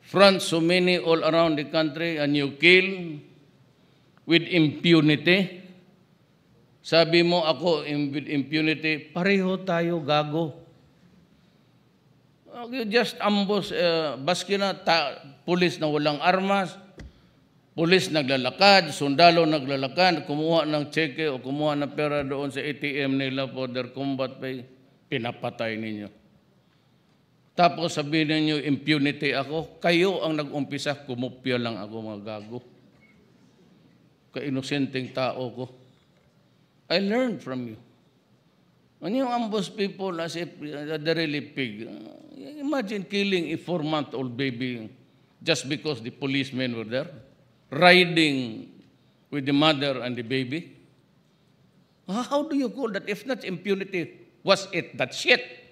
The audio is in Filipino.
front so many all around the country and you kill with impunity. Sabi mo ako with impunity, pareho tayo gago. You just ambush, baski na, pulis na walang armas, pulis naglalakad, sundalo naglalakad, kumuha ng cheque o kumuha ng pera doon sa ATM nila for their combat pay, pinapatay ninyo. Tapos sabihin ninyo, impunity ako, kayo ang nag-umpisa, kumupya lang ako mga gago. Ka-inosenteng tao ko. I learned from you. When you ambush people as if they're really pig, imagine killing a 4-month-old baby just because the policemen were there, riding with the mother and the baby. How do you call that? If not impunity, was it that shit?